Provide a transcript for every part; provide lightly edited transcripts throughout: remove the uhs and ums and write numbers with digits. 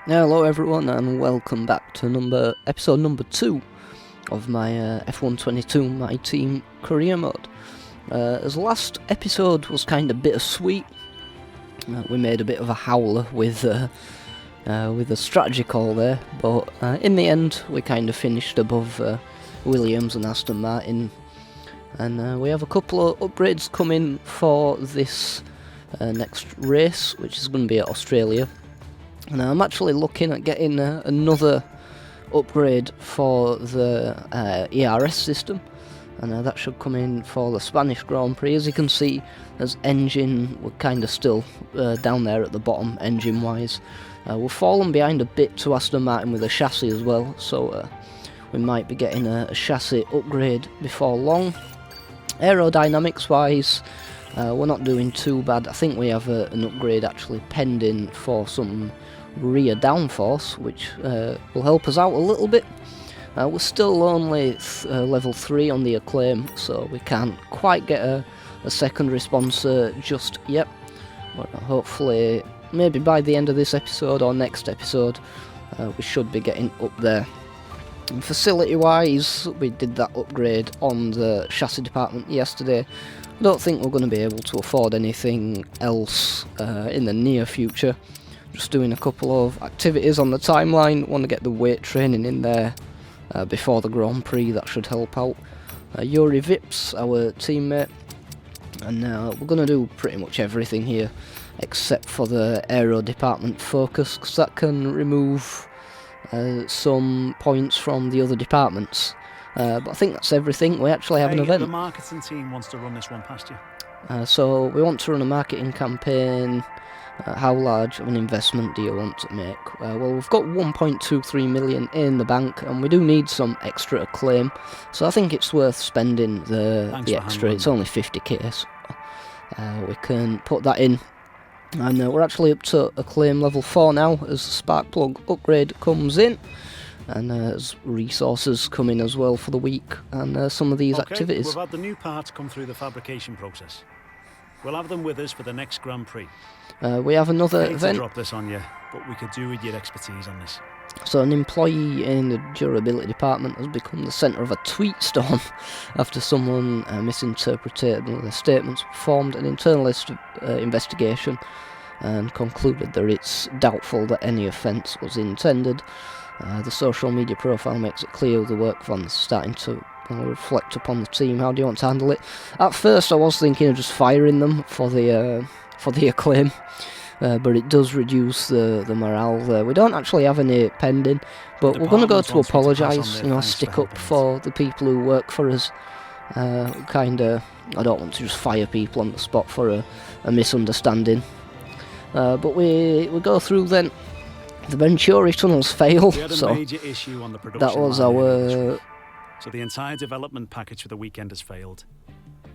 Hello everyone and welcome back to episode number 2 of my F122 MyTeam career mode. As last episode was kind of bittersweet, we made a bit of a howler with a strategy call there, but in the end we kind of finished above Williams and Aston Martin, and we have a couple of upgrades coming for this next race, which is going to be at Australia. And I'm actually looking at getting another upgrade for the ERS system, and that should come in for the Spanish Grand Prix. As you can see, as engine, we're kind of still down there at the bottom engine-wise. We've fallen behind a bit to Aston Martin with a chassis as well, so we might be getting a chassis upgrade before long. Aerodynamics-wise, we're not doing too bad. I think we have an upgrade actually pending for some rear downforce, which will help us out a little bit. We're still only level 3 on the Acclaim, so we can't quite get a secondary sponsor just yet, but hopefully maybe by the end of this episode or next episode we should be getting up there. And facility wise, we did that upgrade on the chassis department yesterday. I don't think we're going to be able to afford anything else in the near future. Just doing a couple of activities on the timeline. Want to get the weight training in there before the Grand Prix. That should help out. Yuri Vips, our teammate, and we're going to do pretty much everything here except for the aero department focus, because that can remove some points from the other departments. But I think that's everything. We actually have an event. The marketing team wants to run this one past you. So we want to run a marketing campaign. How large of an investment do you want to make? Well, we've got 1.23 million in the bank, and we do need some extra Acclaim, so I think it's worth spending the extra. It's only 50k, so we can put that in. And we're actually up to Acclaim level 4 now as the spark plug upgrade comes in, and as resources come in as well for the week, and some of these activities. We've had the new parts come through the fabrication process. We'll have them with us for the next Grand Prix. We have another I hate event. to drop this on you, but we could do with your expertise on this. So an employee in the durability department has become the centre of a tweet storm after someone misinterpreted one of the statements, performed an internal investigation and concluded that it's doubtful that any offence was intended. The social media profile makes it clear the work van is starting to reflect upon the team. How do you want to handle it? At first I was thinking of just firing them for the Acclaim, but it does reduce the morale there. We don't actually have any pending, but we're going to go to apologise, stick up for the people who work for us. I don't want to just fire people on the spot for a misunderstanding. But we go through then. The Venturi tunnels fail, so that was our... So the entire development package for the weekend has failed.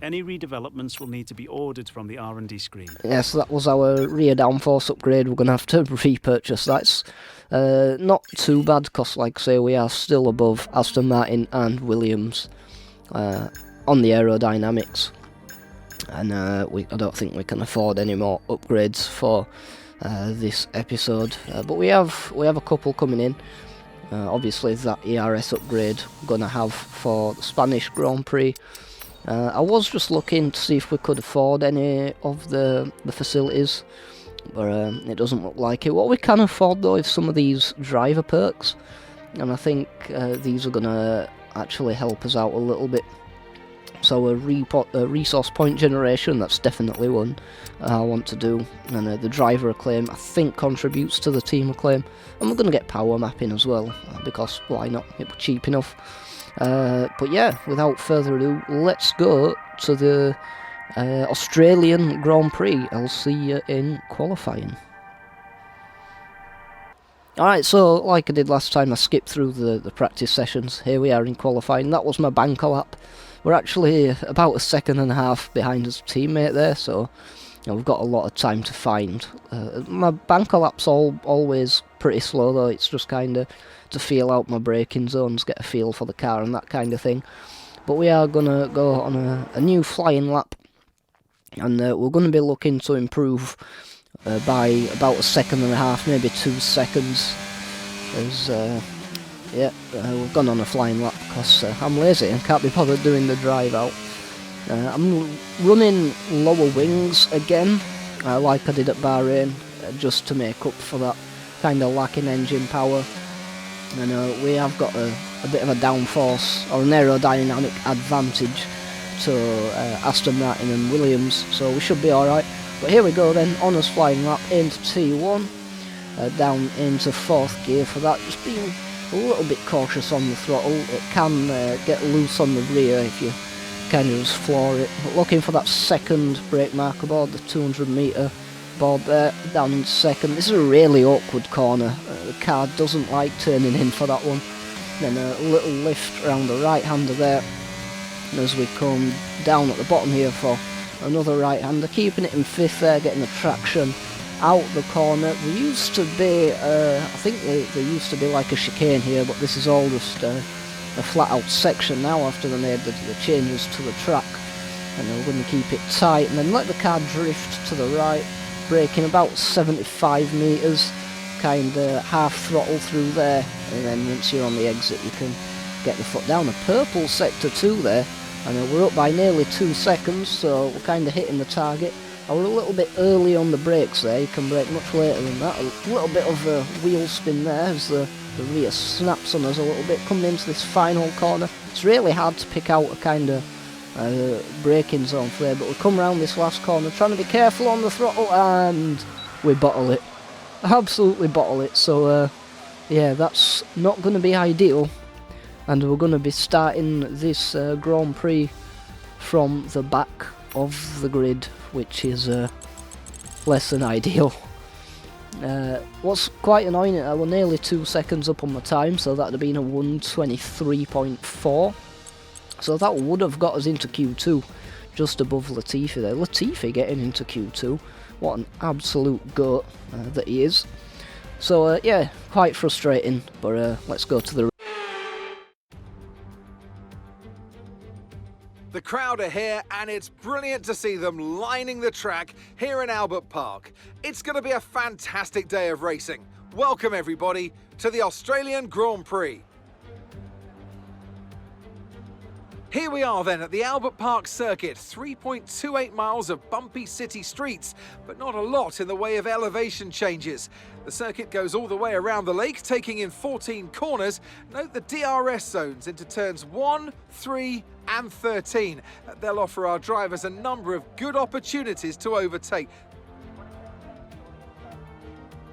Any redevelopments will need to be ordered from the R&D screen. Yes, that was our rear downforce upgrade. We're going to have to repurchase that. It's not too bad, because like I say, we are still above Aston Martin and Williams on the aerodynamics. And I don't think we can afford any more upgrades for this episode. But we have a couple coming in. Obviously that ERS upgrade we're going to have for the Spanish Grand Prix. I was just looking to see if we could afford any of the facilities, but it doesn't look like it. What we can afford though is some of these driver perks, and I think these are going to actually help us out a little bit. So a resource point generation, that's definitely one I want to do, and the driver acclaim I think contributes to the team acclaim, and we're going to get power mapping as well, because why not, it was cheap enough. But yeah, without further ado, let's go to the Australian Grand Prix. I'll see you in qualifying. Alright, so like I did last time, I skipped through the practice sessions. Here we are in qualifying. That was my banker lap. We're actually about a second and a half behind his teammate there, so we've got a lot of time to find. My banker lap's always pretty slow though. It's just kind of to feel out my braking zones, get a feel for the car and that kind of thing. But we are going to go on a new flying lap, and we're going to be looking to improve by about a second and a half, maybe 2 seconds as we've gone on a flying lap because I'm lazy and can't be bothered doing the drive out. I'm running lower wings again, like I did at Bahrain, just to make up for that kind of lack in engine power. And we have got a bit of a downforce or an aerodynamic advantage to Aston Martin and Williams, so we should be alright. But here we go then, honours flying lap into T1, down into 4th gear for that, just being a little bit cautious on the throttle. It can get loose on the rear if you kind of just floor it, but looking for that second brake marker board, the 200 metre board there, down in 2nd. This is a really awkward corner, the car doesn't like turning in for that one. Then a little lift around the right hander there, and as we come down at the bottom here for another right hander, keeping it in 5th there, getting the traction out the corner. There used to be, I think there used to be like a chicane here, but this is all just a flat out section now after they made the changes to the track. And we're going to keep it tight and then let the car drift to the right, braking about 75 metres, kind of half throttle through there, and then once you're on the exit you can get the foot down. A purple sector 2 there, and we're up by nearly 2 seconds, so we're kind of hitting the target. I was a little bit early on the brakes there, you can brake much later than that. A little bit of a wheel spin there as the rear snaps on us a little bit coming into this final corner. It's really hard to pick out a kind of braking zone for there, but we come around this last corner trying to be careful on the throttle and we bottle it. Absolutely bottle it, so yeah, that's not going to be ideal, and we're going to be starting this Grand Prix from the back of the grid, which is less than ideal. What's quite annoying, I was nearly 2 seconds up on my time, so that would have been a 1:23.4, so that would have got us into Q2, just above Latifi there. Latifi getting into Q2, what an absolute goat that he is. So yeah, quite frustrating, but let's go to the... The crowd are here and it's brilliant to see them lining the track here in Albert Park. It's going to be a fantastic day of racing. Welcome everybody to the Australian Grand Prix. Here we are then at the Albert Park circuit, 3.28 miles of bumpy city streets, but not a lot in the way of elevation changes. The circuit goes all the way around the lake, taking in 14 corners. Note the DRS zones into turns 1, 3 and 13. They'll offer our drivers a number of good opportunities to overtake.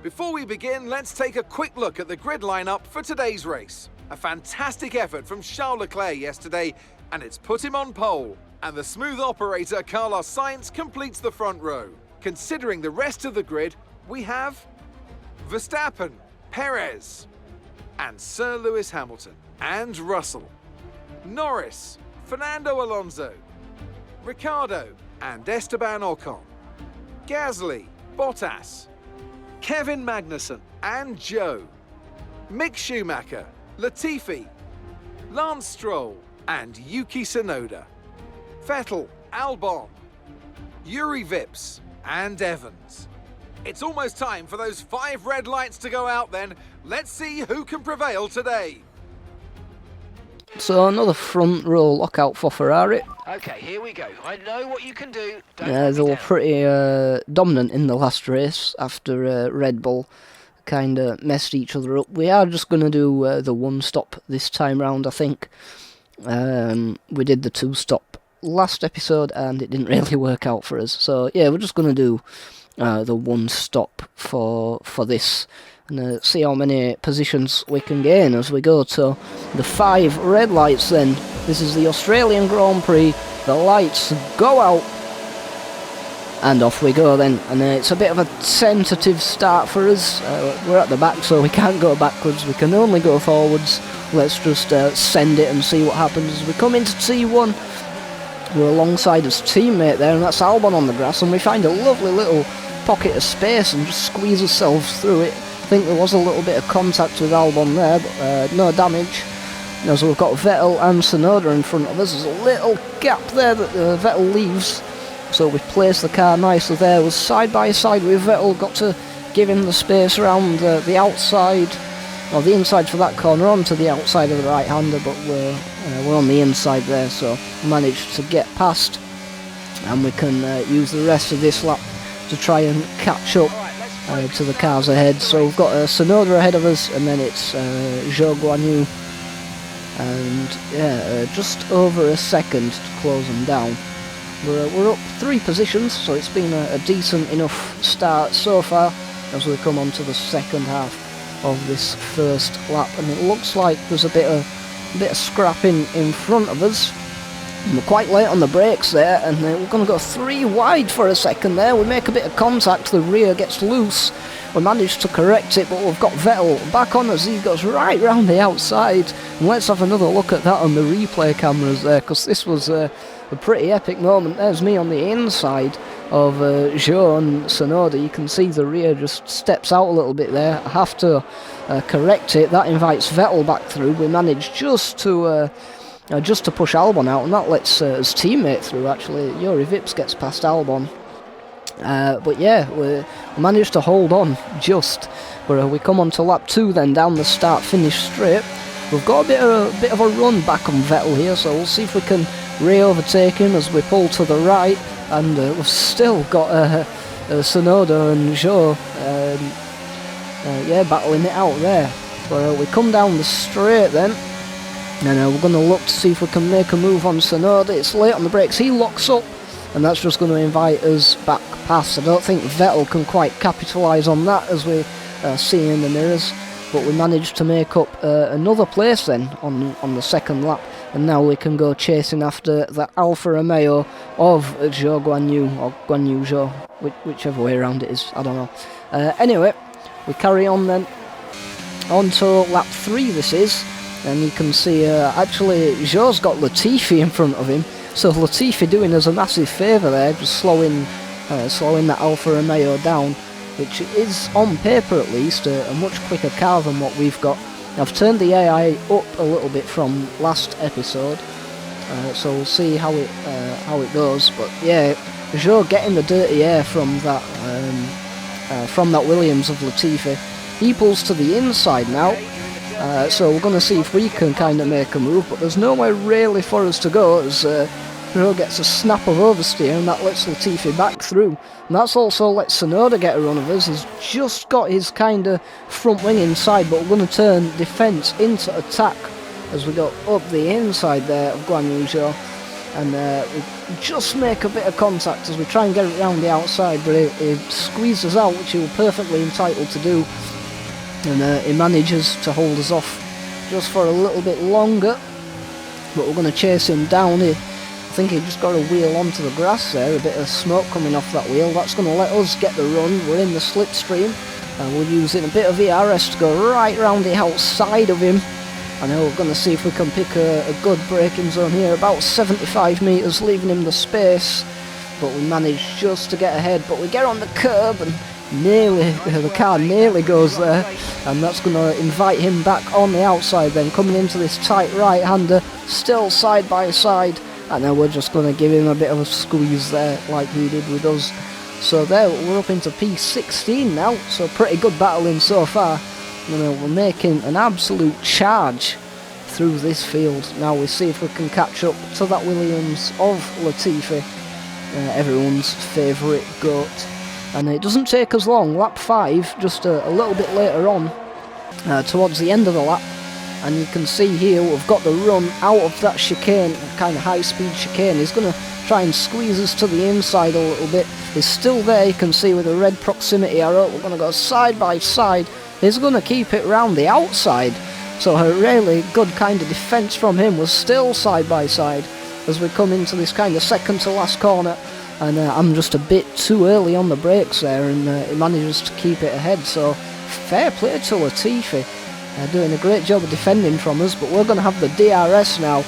Before we begin, let's take a quick look at the grid lineup for today's race. A fantastic effort from Charles Leclerc yesterday, and it's put him on pole. And the smooth operator Carlos Sainz completes the front row. Considering the rest of the grid, we have Verstappen, Perez, and Sir Lewis Hamilton, and Russell, Norris, Fernando Alonso, Ricciardo, and Esteban Ocon, Gasly, Bottas, Kevin Magnussen, and Joe, Mick Schumacher, Latifi, Lance Stroll, and Yuki Tsunoda, Vettel, Albon, Yuri Vips, and Evans. It's almost time for those 5 red lights to go out then. Let's see who can prevail today. So another front row lockout for Ferrari. Okay, here we go. I know what you can do. They were pretty dominant in the last race after Red Bull kind of messed each other up. We are just going to do the 1-stop this time round, I think. We did the 2-stop last episode and it didn't really work out for us. So yeah, we're just going to do the 1-stop for this and see how many positions we can gain as we go to the 5 red lights then. This is the Australian Grand Prix. The lights go out and off we go then, and it's a bit of a tentative start for us. We're at the back so we can't go backwards, we can only go forwards. Let's just send it and see what happens as we come into T1. We're alongside his teammate there, and that's Albon on the grass, and we find a lovely little pocket of space and just squeeze ourselves through it. I think there was a little bit of contact with Albon there, but no damage. As we've got Vettel and Tsunoda in front of us, there's a little gap there that Vettel leaves, so we place the car nicely there. Was side by side with Vettel, got to give him the space around the outside, or the inside for that corner onto the outside of the right-hander, but we're on the inside there, so managed to get past, and we can use the rest of this lap to try and catch up to the cars ahead. So we've got Sonoda ahead of us, and then it's Zhou Guanyu, and yeah, just over a second to close them down. We're up 3 positions, so it's been a decent enough start so far as we come on to the second half of this first lap, and it looks like there's a bit of scrapping in front of us. And we're quite late on the brakes there, and we're going to go 3 wide for a second there. We make a bit of contact, the rear gets loose. We managed to correct it, but we've got Vettel back on us. He goes right round the outside. And let's have another look at that on the replay cameras there, because this was a pretty epic moment. There's me on the inside of Zhou and Sonoda. You can see the rear just steps out a little bit there. I have to correct it. That invites Vettel back through. We managed just to push Albon out, and that lets his teammate through. Actually, Yuri Vips gets past Albon. But yeah, we managed to hold on just. But we come on to lap 2 then, down the start-finish straight. We've got a bit of a run back on Vettel here, so we'll see if we can re-overtake him as we pull to the right. And we've still got Sonoda and Zhou battling it out there. But we come down the straight then, and we're going to look to see if we can make a move on Sonoda. It's late on the brakes, he locks up, and that's just going to invite us back past. I don't think Vettel can quite capitalise on that, as we see in the mirrors, but we managed to make up another place then on the second lap, and now we can go chasing after the Alfa Romeo of Zhou Guanyu, or Guanyu Zhou, whichever way around it is, I don't know. Anyway, we carry on then, on to lap 3 this is, and you can see actually Zhou's got Latifi in front of him, so Latifi doing us a massive favour there, just slowing that Alfa Romeo down, which is on paper at least a much quicker car than what we've got. I've turned the AI up a little bit from last episode, so we'll see how it goes. But yeah, Zhou getting the dirty air from that Williams of Latifi. He pulls to the inside now, so we're going to see if we can kind of make a move, but there's nowhere really for us to go, as Zhou gets a snap of oversteer, and that lets Latifi back through. And that's also lets Sonoda get a run of us. He's just got his kind of front wing inside, but we're going to turn defence into attack as we go up the inside there of Guanyu Zhou. And we just make a bit of contact as we try and get it around the outside, but he squeezes out, which he was perfectly entitled to do. And he manages to hold us off just for a little bit longer, but we're going to chase him down here. I think he just got a wheel onto the grass there, a bit of smoke coming off that wheel. That's going to let us get the run. We're in the slipstream, and we're using a bit of ERS to go right round the outside of him. And now we're going to see if we can pick a good braking zone here, about 75 metres, leaving him the space. But we managed just to get ahead, but we get on the curb and the car nearly goes there, and that's going to invite him back on the outside then, coming into this tight right-hander, still side by side. And then we're just going to give him a bit of a squeeze there, like he did with us. So there, we're up into P16 now, so pretty good battling so far. We're making an absolute charge through this field. Now we see if we can catch up to that Williams of Latifi, everyone's favourite GOAT. And it doesn't take us long, lap 5, just a little bit later on, towards the end of the lap. And you can see here we've got the run out of that chicane, kind of high-speed chicane. He's going to try and squeeze us to the inside a little bit. He's still there, you can see with the red proximity arrow. We're going to go side by side. He's going to keep it round the outside. So a really good kind of defence from him. Was still side by side as we come into this kind of second to last corner. And I'm just a bit too early on the brakes there, and he manages to keep it ahead. So fair play to Latifi. Doing a great job of defending from us, but we're going to have the DRS now,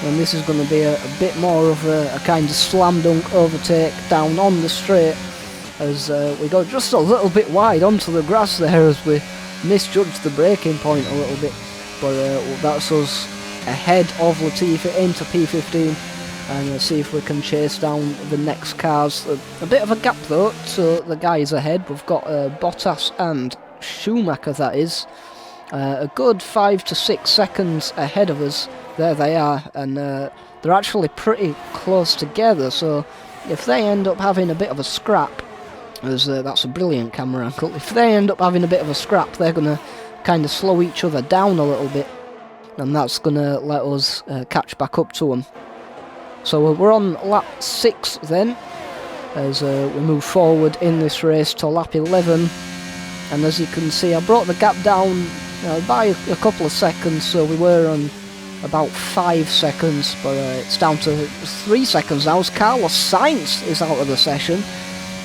and this is going to be a bit more of a kind of slam dunk overtake down on the straight, as we go just a little bit wide onto the grass there as we misjudged the braking point a little bit, but that's us ahead of Latifi into P15, and see if we can chase down the next cars. A bit of a gap though, so the guys ahead. We've got Bottas and Schumacher, that is. a good 5 to 6 seconds ahead of us. There they are, and they're actually pretty close together, so if they end up having a bit of a scrap, as that's a brilliant camera angle, if they end up having a bit of a scrap, they're going to kind of slow each other down a little bit, and that's going to let us catch back up to them. So we're on lap 6 then, as we move forward in this race to lap 11, and as you can see I brought the gap down by a couple of seconds, so we were on about 5 seconds, but it's down to 3 seconds now as Carlos Sainz is out of the session.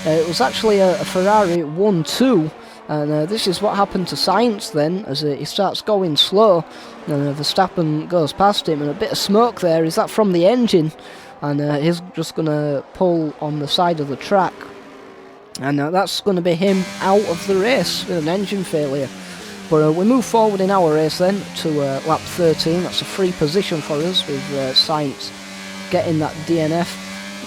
It was actually a Ferrari 1-2, and this is what happened to Sainz then, as he starts going slow, and Verstappen goes past him, and a bit of smoke there. Is that from the engine? And he's just going to pull on the side of the track, and that's going to be him out of the race with an engine failure. But we move forward in our race then to lap 13. That's a free position for us with Sainz getting that DNF.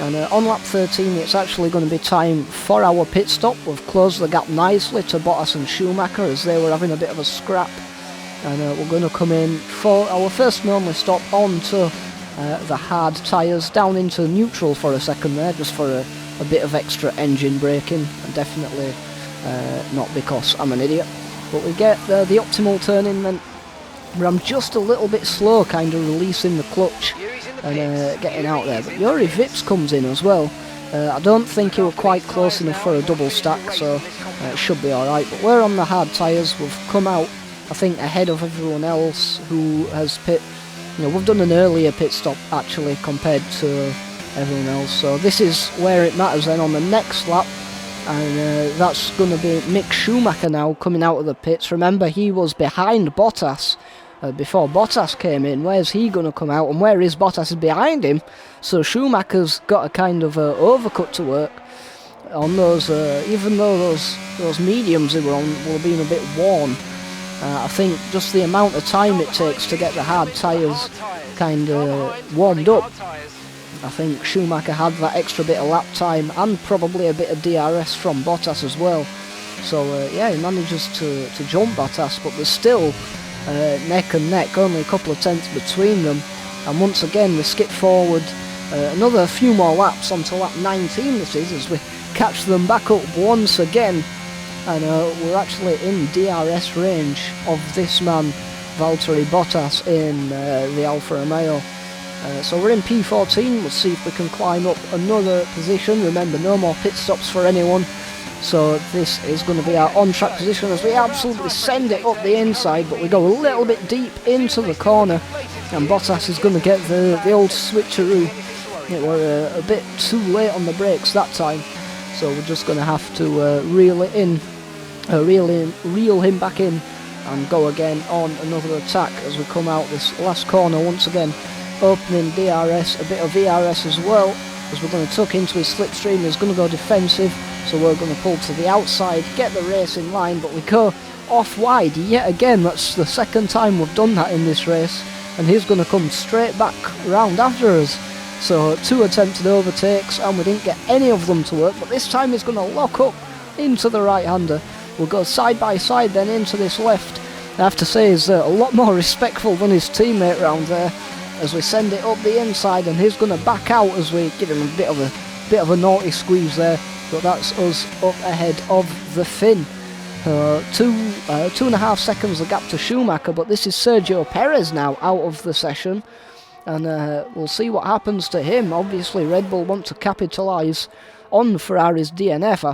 And on lap 13 it's actually going to be time for our pit stop. We've closed the gap nicely to Bottas and Schumacher as they were having a bit of a scrap. And we're going to come in for our first and only stop onto the hard tyres, down into neutral for a second there, just for a bit of extra engine braking, and definitely not because I'm an idiot. But we get the optimal turn in then, where I'm just a little bit slow kind of releasing the clutch and getting out there. But Yuri Vips comes in as well. I don't think he were quite close enough for a double stack, so it should be alright. But we're on the hard tyres. We've come out, I think, ahead of everyone else who has pit. We've done an earlier pit stop actually compared to everyone else. So this is where it matters then on the next lap. And that's going to be Mick Schumacher now coming out of the pits. Remember, he was behind Bottas before Bottas came in. Where's he going to come out, and where is Bottas? Is behind him. So Schumacher's got a kind of overcut to work on those, even though those mediums they were on were being a bit worn. I think just the amount of time it takes to get the hard tyres kind of warmed up, I think Schumacher had that extra bit of lap time and probably a bit of DRS from Bottas as well. So yeah, he manages to jump Bottas, but there's still neck and neck, only a couple of tenths between them. And once again we skip forward another few more laps onto lap 19 this is, as we catch them back up once again. And we're actually in DRS range of this man, Valtteri Bottas, in the Alfa Romeo. So we're in P14, we'll see if we can climb up another position. Remember, no more pit stops for anyone. So this is going to be our on-track position as we absolutely send it up the inside, but we go a little bit deep into the corner. And Bottas is going to get the old switcheroo. We're a bit too late on the brakes that time. So we're just going to have to reel him back in and go again on another attack as we come out this last corner once again. Opening DRS, a bit of VRS as well, as we're going to tuck into his slipstream. He's going to go defensive, so we're going to pull to the outside, get the race in line, but we go off wide yet again. That's the second time we've done that in this race, and he's going to come straight back round after us. So 2 attempted overtakes and we didn't get any of them to work, but this time he's going to lock up into the right-hander. We'll go side by side then into this left. I have to say he's a lot more respectful than his teammate round there, as we send it up the inside, and he's going to back out as we give him a bit of a naughty squeeze there. But that's us up ahead of the Finn. 2.5 seconds the gap to Schumacher, but this is Sergio Perez now out of the session, and we'll see what happens to him. Obviously Red Bull want to capitalise on Ferrari's DNF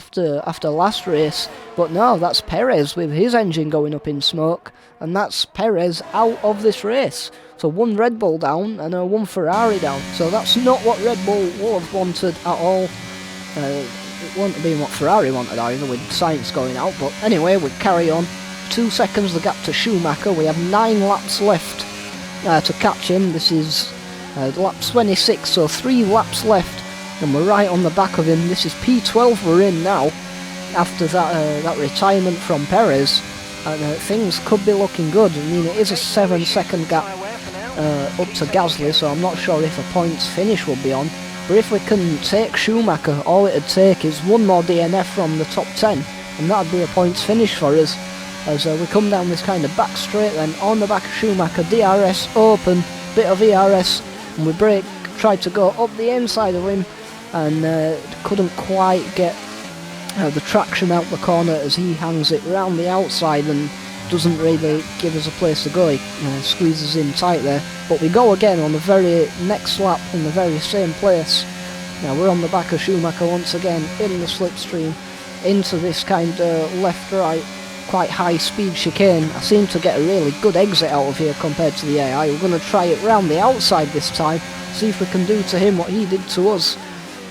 after last race, but no, that's Perez with his engine going up in smoke, and that's Perez out of this race. So 1 Red Bull down and 1 Ferrari down. So that's not what Red Bull would have wanted at all. It wouldn't have been what Ferrari wanted either, with Sainz going out. But anyway, we carry on. 2 seconds the gap to Schumacher. We have 9 laps left to catch him. This is lap 26, so 3 laps left, and we're right on the back of him. This is P12 we're in now, after that retirement from Perez, and things could be looking good. I mean, it is a 7-second gap up to Gasly, so I'm not sure if a points finish will be on. But if we can take Schumacher, all it'd take is 1 more DNF from the top 10, and that'd be a points finish for us. as we come down this kind of back straight, then on the back of Schumacher, DRS open, bit of ERS, and we brake, tried to go up the inside of him, and couldn't quite get the traction out the corner as he hangs it round the outside and doesn't really give us a place to go. He squeezes in tight there, but we go again on the very next lap in the very same place. Now we're on the back of Schumacher once again in the slipstream into this kind of left-right quite high speed chicane. I seem to get a really good exit out of here compared to the AI. We're going to try it round the outside this time, see if we can do to him what he did to us.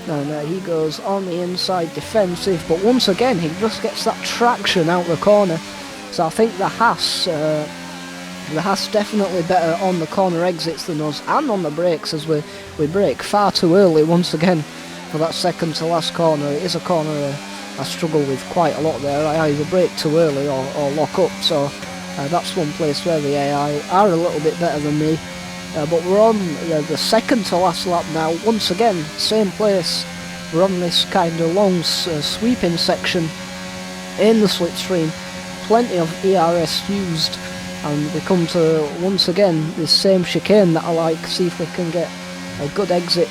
And he goes on the inside defensive, but once again he just gets that traction out the corner. So I think the Haas definitely better on the corner exits than us, and on the brakes, as we brake far too early once again for that second to last corner. It is a corner I struggle with quite a lot there. I either brake too early or lock up, so that's one place where the AI are a little bit better than me. But we're on the second to last lap now, once again, same place. We're on this kind of long sweeping section in the slipstream, plenty of ERS used, and we come to, once again, this same chicane that I like, see if we can get a good exit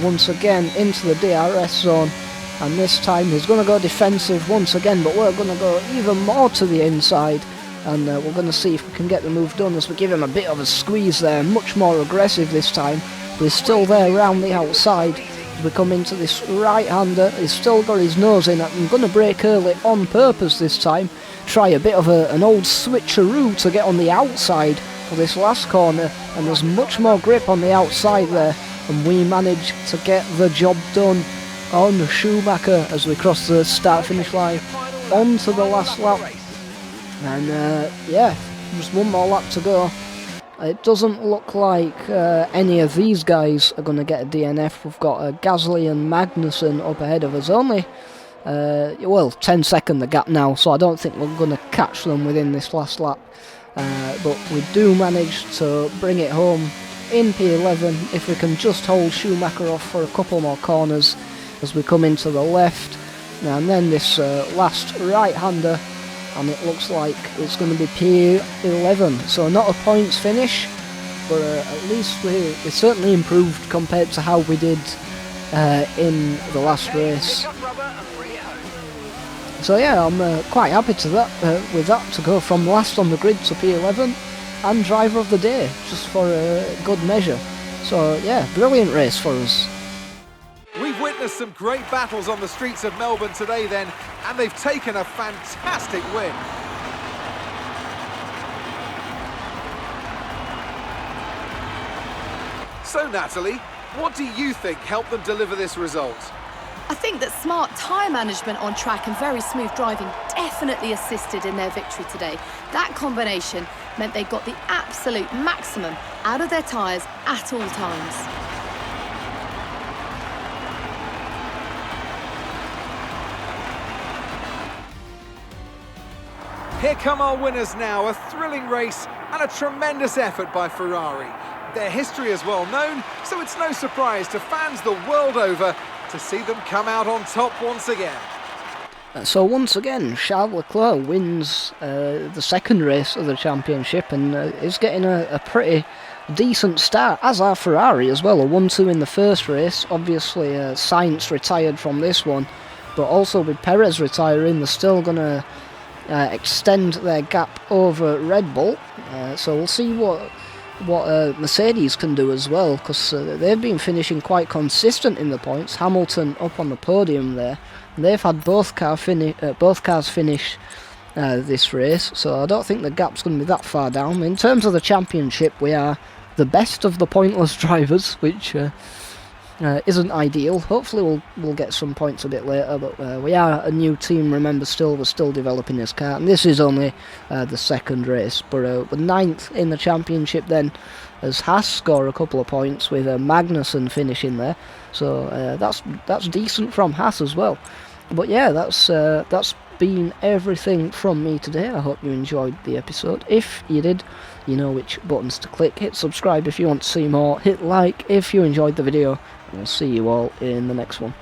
once again into the DRS zone, and this time he's going to go defensive once again, but we're going to go even more to the inside, and we're going to see if we can get the move done as we give him a bit of a squeeze there, much more aggressive this time. He's still there round the outside. As we come into this right-hander, he's still got his nose in. I'm going to brake early on purpose this time, try a bit of an old switcheroo to get on the outside for this last corner, and there's much more grip on the outside there, and we manage to get the job done on Schumacher as we cross the start-finish line onto the last lap. And yeah, just one more lap to go. It doesn't look like any of these guys are going to get a DNF. We've got Gasly and Magnussen up ahead of us. Only, well, 10-second the gap now, so I don't think we're going to catch them within this last lap. But we do manage to bring it home in P11 if we can just hold Schumacher off for a couple more corners as we come into the left. And then this last right-hander, and it looks like it's going to be P11, so not a points finish, but at least we certainly improved compared to how we did in the last race. So yeah, I'm quite happy with that, to go from last on the grid to P11 and driver of the day, just for a good measure. So yeah, brilliant race for us. We've witnessed some great battles on the streets of Melbourne today then, and they've taken a fantastic win. So Natalie, what do you think helped them deliver this result? I think that smart tyre management on track and very smooth driving definitely assisted in their victory today. That combination meant they got the absolute maximum out of their tyres at all times. Here come our winners now, a thrilling race and a tremendous effort by Ferrari. Their history is well known, so it's no surprise to fans the world over to see them come out on top once again. So once again, Charles Leclerc wins the second race of the championship and is getting a pretty decent start, as are Ferrari as well. A 1-2 in the first race. Obviously Sainz retired from this one, but also with Perez retiring, they're still going to extend their gap over Red Bull, so we'll see what Mercedes can do as well, because they've been finishing quite consistent in the points. Hamilton up on the podium there, and they've had both cars finish this race, so I don't think the gap's going to be that far down. In terms of the championship, we are the best of the pointless drivers, which isn't ideal. Hopefully we'll get some points a bit later, but we are a new team, remember, we're still developing this car, and this is only the second race. But we're 9th in the championship then, as Haas score a couple of points with Magnussen finishing there, so that's decent from Haas as well. But yeah, that's been everything from me today. I hope you enjoyed the episode. If you did, you know which buttons to click. Hit subscribe if you want to see more, hit like if you enjoyed the video, and we'll see you all in the next one.